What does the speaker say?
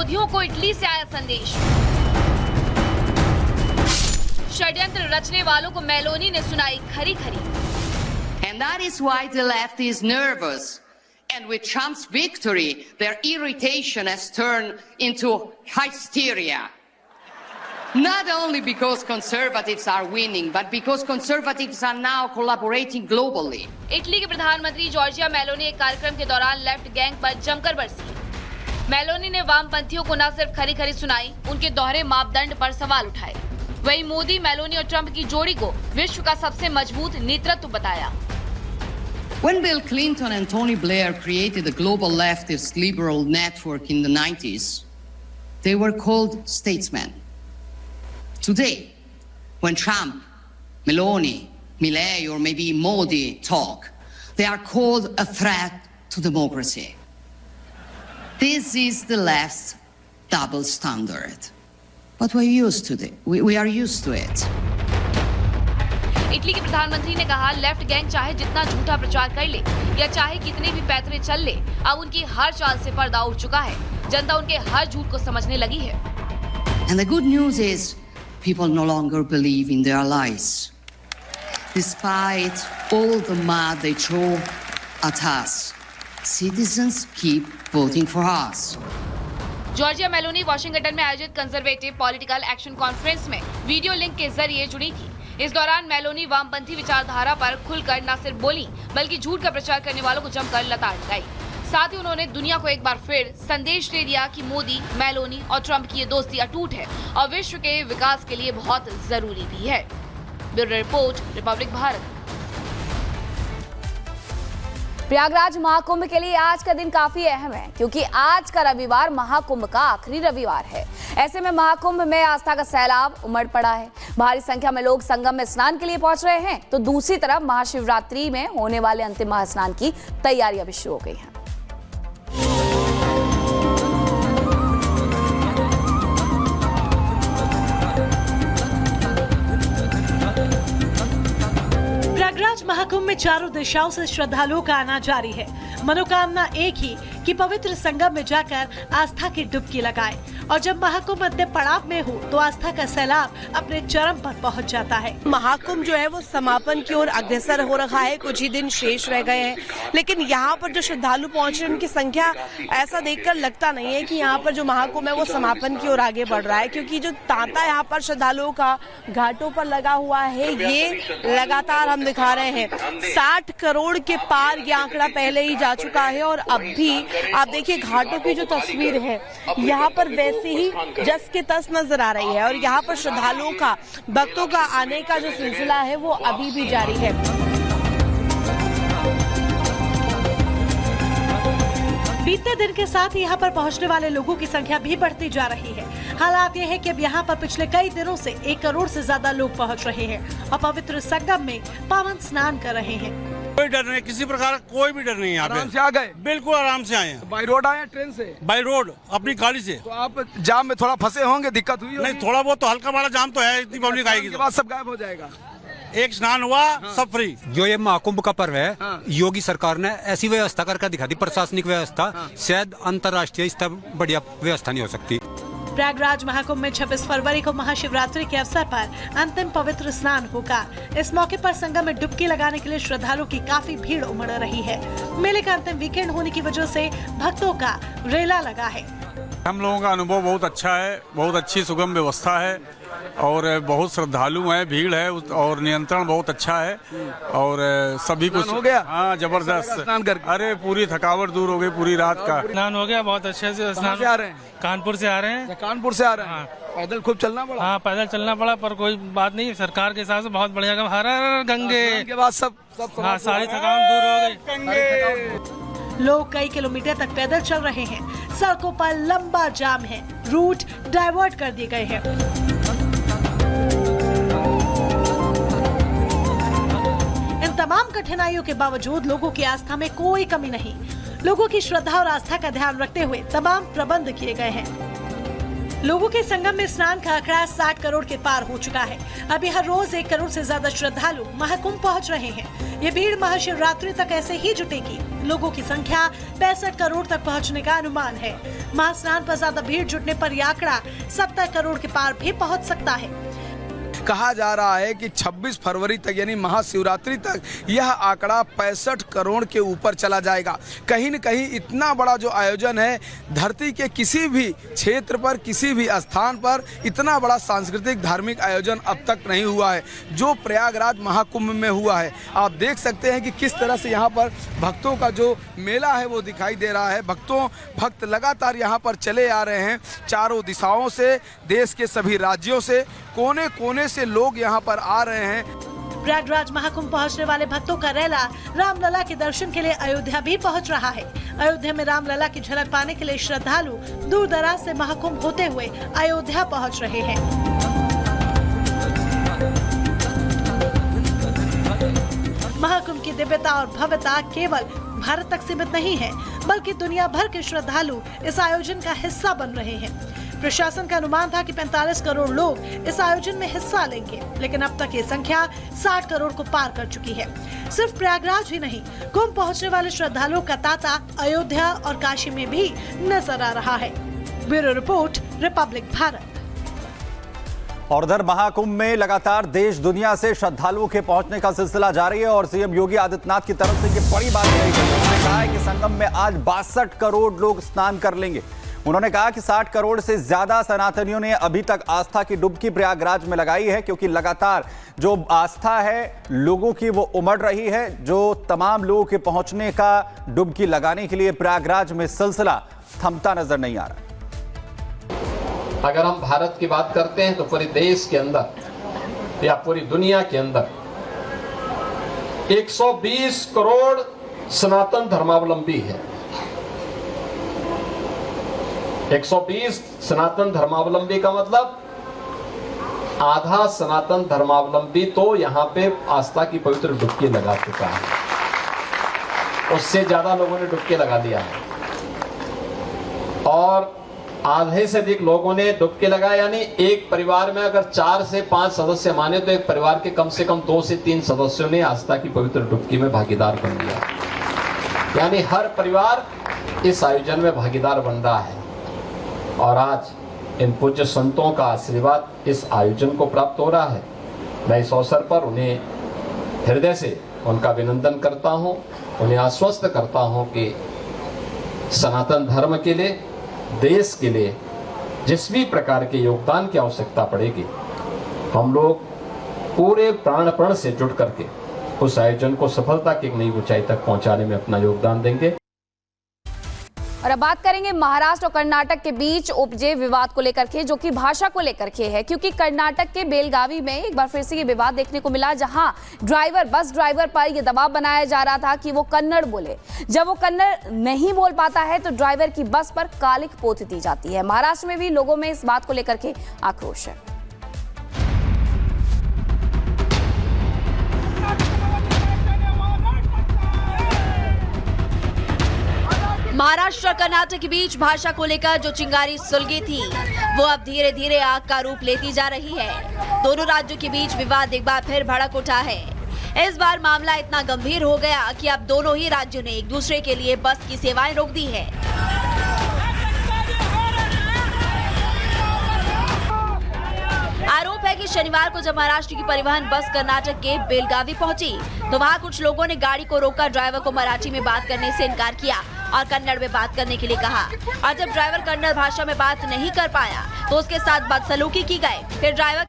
विरोधियों को इटली से आया संदेश। षड्यंत्र रचने वालों को मेलोनी ने सुनाई खरी खरी। And that is why the left is nervous. And with Trump's victory, their irritation has turned into hysteria. Not only because conservatives are winning, but because conservatives are now collaborating globally. Italy के प्रधानमंत्री Giorgia Meloni एक कार्यक्रम के दौरान left gang पर जमकर बरसी। Meloni ने वामपंथियों को न सिर्फ खरी खरी सुनाई, उनके दोहरे मापदंड पर सवाल उठाए। वहीं मोदी, मेलोनी और ट्रंप की जोड़ी को विश्व का सबसे मजबूत नेतृत्व बताया। When Bill Clinton and Tony Blair created the global leftist liberal network in the 90s, they were called statesmen. Today, when Trump, Meloni, Milei, or maybe Modi talk, they are called a threat to democracy. This is the left's double standard. But we're used to it. We are used to it. Italy के प्रधानमंत्री ने कहा, left gang चाहे जितना झूठा प्रचार कर ले या चाहे कितने भी पैतरे चल ले, अब उनकी हर चाल से पर्दा उठ चुका है। जनता उनके हर झूठ को समझने लगी है। And the good news is, people no longer believe in their lies. Despite all the mud they throw at us, citizens keep voting for us. Giorgia Meloni Washington में आयोजित कंजर्वेटिव पॉलिटिकल एक्शन कॉन्फ्रेंस में video link के जरिए जुड़ी थी। इस दौरान Meloni वामपंथी विचारधारा पर खुलकर न सिर्फ बोली, बल्कि झूठ का प्रचार करने वालों को जमकर लताड़ लगाई। साथ ही उन्होंने दुनिया को एक बार फिर संदेश दे दिया कि मोदी, मेलोनी और ट्रंप की ये दोस्ती अटूट है और विश्व के विकास के लिए बहुत जरूरी भी है। Bureau report, Republic Bharat. Prayagraj Mahakumbh के लिए आज का दिन काफी अहम है, क्योंकि आज का रविवार महाकुंभ का आखिरी रविवार है। ऐसे में महाकुंभ में आस्था का सैलाब उमड़ पड़ा है। भारी संख्या में लोग संगम में स्नान के लिए पहुंच रहे हैं, तो दूसरी तरफ महाशिवरात्रि में होने वाले अंतिम महास्नान की तैयारियां भी शुरू हो गई हैं। प्रयागराज महाकुंभ में चारों दिशाओं से श्रद्धालुओं का आना जारी है। मनोकामना एक ही कि पवित्र संगम में जाकर आस्था की डुबकी लगाए, और जब महाकुंभ अंतिम पड़ाव में हो तो आस्था का सैलाब अपने चरम पर पहुंच जाता है। महाकुंभ जो है वो समापन की ओर अग्रसर हो रहा है, कुछ ही दिन शेष रह गए हैं, लेकिन यहाँ पर जो श्रद्धालु पहुंच रहे हैं उनकी संख्या ऐसा देखकर लगता नहीं है कि यहाँ पर जो महाकुंभ है वो समापन की ओर आगे बढ़ रहा है, क्योंकि जो तांता यहाँ पर श्रद्धालुओं का घाटों पर लगा हुआ है ये लगातार हम दिखा रहे हैं। 60 करोड़ के पार ये आंकड़ा पहले ही जा चुका है, और अब भी आप देखिए घाटों की जो तस्वीर है यहाँ पर वैसे ही जस के तस नजर आ रही है, और यहाँ पर श्रद्धालुओं का, भक्तों का आने का जो सिलसिला है वो अभी भी जारी है। बीतते दिन के साथ यहाँ पर पहुँचने वाले लोगों की संख्या भी बढ़ती जा रही है। हालात ये है कि अब यहाँ पर पिछले कई दिनों से 1 करोड़ से ज्यादा लोग पहुँच रहे हैं और पवित्र संगम में पावन स्नान कर रहे हैं। कोई डर नहीं, किसी प्रकार का कोई भी डर नहीं। यहाँ आराम से आ गए? बिल्कुल आराम से आए हैं। बाई रोड आए ट्रेन से? बाई रोड, अपनी गाड़ी से। तो आप जाम में थोड़ा फंसे होंगे, दिक्कत हुई? नहीं, थोड़ा बहुत तो हल्का बड़ा जाम तो है, इतनी पब्लिक आएगी तो बाद सब गायब हो जाएगा। एक स्नान हुआ, सब फ्री। जो ये महाकुंभ का पर्व है, योगी सरकार ने ऐसी व्यवस्था करके दिखा दी, प्रशासनिक व्यवस्था, शायद अंतर्राष्ट्रीय स्तर बढ़िया व्यवस्था नहीं हो सकती। प्रयागराज महाकुंभ में 26 फरवरी को महाशिवरात्रि के अवसर पर अंतिम पवित्र स्नान होगा। इस मौके पर संगम में डुबकी लगाने के लिए श्रद्धालुओं की काफी भीड़ उमड़ रही है। मेले का अंतिम वीकेंड होने की वजह से भक्तों का रेला लगा है। हम लोगों का अनुभव बहुत अच्छा है, बहुत अच्छी सुगम व्यवस्था है, और बहुत श्रद्धालु हैं, भीड़ है, और नियंत्रण बहुत अच्छा है, और सभी कुछ हो गया। हाँ, जबरदस्त स्नान करके। अरे पूरी थकावट दूर हो गई, पूरी रात का स्नान हो गया, बहुत अच्छे से स्नान। से आ रहे हैं? कानपुर से आ रहे हैं। कानपुर से आ रहे हैं? पैदल खूब चलना पड़ा? हाँ, पैदल चलना पड़ा, पर कोई बात नहीं, सरकार के हिसाब से बहुत बढ़िया। हर हर गंगे के बाद सब हाँ, सारी थकान दूर हो गई। लोग कई किलोमीटर तक पैदल चल रहे हैं। सड़कों पर लंबा जाम है, रूट डाइवर्ट कर दिए गए हैं। इन तमाम कठिनाइयों के बावजूद लोगों की आस्था में कोई कमी नहीं। लोगों की श्रद्धा और आस्था का ध्यान रखते हुए तमाम प्रबंध किए गए हैं। लोगों के संगम में स्नान का आंकड़ा 60 करोड़ के पार हो चुका है। अभी हर रोज 1 करोड़ से ज्यादा श्रद्धालु महाकुंभ पहुंच रहे हैं। ये भीड़ महाशिवरात्रि तक ऐसे ही जुटेगी। लोगों की संख्या 65 करोड़ तक पहुंचने का अनुमान है। महास्नान पर ज्यादा भीड़ जुटने पर यह आंकड़ा 70 करोड़ के पार भी पहुंच सकता है। कहा जा रहा है कि 26 फरवरी तक यानी महाशिवरात्रि तक यह आंकड़ा 65 करोड़ के ऊपर चला जाएगा। कहीं न कहीं इतना बड़ा जो आयोजन है, धरती के किसी भी क्षेत्र पर, किसी भी स्थान पर इतना बड़ा सांस्कृतिक धार्मिक आयोजन अब तक नहीं हुआ है जो प्रयागराज महाकुंभ में हुआ है। आप देख सकते हैं कि किस तरह से यहाँ पर भक्तों का जो मेला है वो दिखाई दे रहा है। भक्त लगातार यहाँ पर चले आ रहे हैं। चारों दिशाओं से, देश के सभी राज्यों से, कोने कोने से लोग यहाँ पर आ रहे हैं। प्रयागराज महाकुंभ पहुंचने वाले भक्तों का रैला रामलला के दर्शन के लिए अयोध्या भी पहुंच रहा है। अयोध्या में रामलला की झलक पाने के लिए श्रद्धालु दूर दराज से महाकुंभ होते हुए अयोध्या पहुंच रहे हैं। महाकुंभ की दिव्यता और भव्यता केवल भारत तक सीमित नहीं है, बल्कि दुनिया भर के श्रद्धालु इस आयोजन का हिस्सा बन रहे हैं। प्रशासन का अनुमान था कि 45 करोड़ लोग इस आयोजन में हिस्सा लेंगे, लेकिन अब तक ये संख्या 60 करोड़ को पार कर चुकी है। सिर्फ प्रयागराज ही नहीं, कुंभ पहुंचने वाले श्रद्धालुओं का तांता अयोध्या और काशी में भी नजर आ रहा है। Bureau report, Republic Bharat. और उधर महाकुंभ में लगातार देश दुनिया से श्रद्धालुओं के पहुंचने का सिलसिला जारी है और सीएम योगी आदित्यनाथ की तरफ से ये बड़ी बात कही गई। उन्होंने कहा है कि संगम में आज 62 करोड़ लोग स्नान कर लेंगे। उन्होंने कहा कि 60 करोड़ से ज्यादा सनातनियों ने अभी तक आस्था की डुबकी प्रयागराज में लगाई है, क्योंकि लगातार जो आस्था है लोगों की वो उमड़ रही है। जो तमाम लोगों के पहुंचने का डुबकी लगाने के लिए प्रयागराज में सिलसिला थमता नजर नहीं आ रहा। अगर हम भारत की बात करते हैं तो पूरे देश के अंदर या पूरी दुनिया के अंदर 120 करोड़ सनातन धर्मावलंबी है। 120 सनातन धर्मावलंबी का मतलब आधा सनातन धर्मावलंबी तो यहाँ पे आस्था की पवित्र डुबकी लगा चुका है। उससे ज्यादा लोगों ने डुबकी लगा दिया है और आधे से अधिक लोगों ने डुबकी लगाया। यानी एक परिवार में अगर 4 से 5 सदस्य माने तो एक परिवार के कम से कम 2 से 3 सदस्यों ने आस्था की पवित्र डुबकी में भागीदार बन लिया। यानी हर परिवार इस आयोजन में भागीदार बन रहा है और आज इन पूज्य संतों का आशीर्वाद इस आयोजन को प्राप्त हो रहा है। मैं इस अवसर पर उन्हें हृदय से उनका अभिनंदन करता हूं, उन्हें आश्वस्त करता हूं कि सनातन धर्म के लिए, देश के लिए जिस भी प्रकार के योगदान की आवश्यकता पड़ेगी, हम लोग पूरे प्राणपण से जुट करके उस आयोजन को सफलता की एक नई ऊंचाई तक पहुंचाने में अपना योगदान देंगे। और अब बात करेंगे महाराष्ट्र और कर्नाटक के बीच उपजे विवाद को लेकर के, जो कि भाषा को लेकर के है। क्योंकि कर्नाटक के बेलगावी में एक बार फिर से ये विवाद देखने को मिला, जहां बस ड्राइवर पर यह दबाव बनाया जा रहा था कि वो कन्नड़ बोले। जब वो कन्नड़ नहीं बोल पाता है तो ड्राइवर की बस पर कालिक पोत दी जाती है। महाराष्ट्र में भी लोगों में इस बात को लेकर के आक्रोश है। महाराष्ट्र और कर्नाटक के बीच भाषा को लेकर जो चिंगारी सुलगी थी, वो अब धीरे धीरे आग का रूप लेती जा रही है। दोनों राज्यों के बीच विवाद एक बार फिर भड़क उठा है। इस बार मामला इतना गंभीर हो गया कि अब दोनों ही राज्यों ने एक दूसरे के लिए बस की सेवाएं रोक दी है। आरोप है कि शनिवार को जब महाराष्ट्र की परिवहन बस कर्नाटक के बेलगावी पहुंची तो वहां कुछ लोगों ने गाड़ी को रोककर ड्राइवर को मराठी में बात करने से इनकार किया और कन्नड़ में बात करने के लिए कहा। और जब ड्राइवर कन्नड़ भाषा में बात नहीं कर पाया तो उसके साथ बदसलूकी की गई। फिर ड्राइवर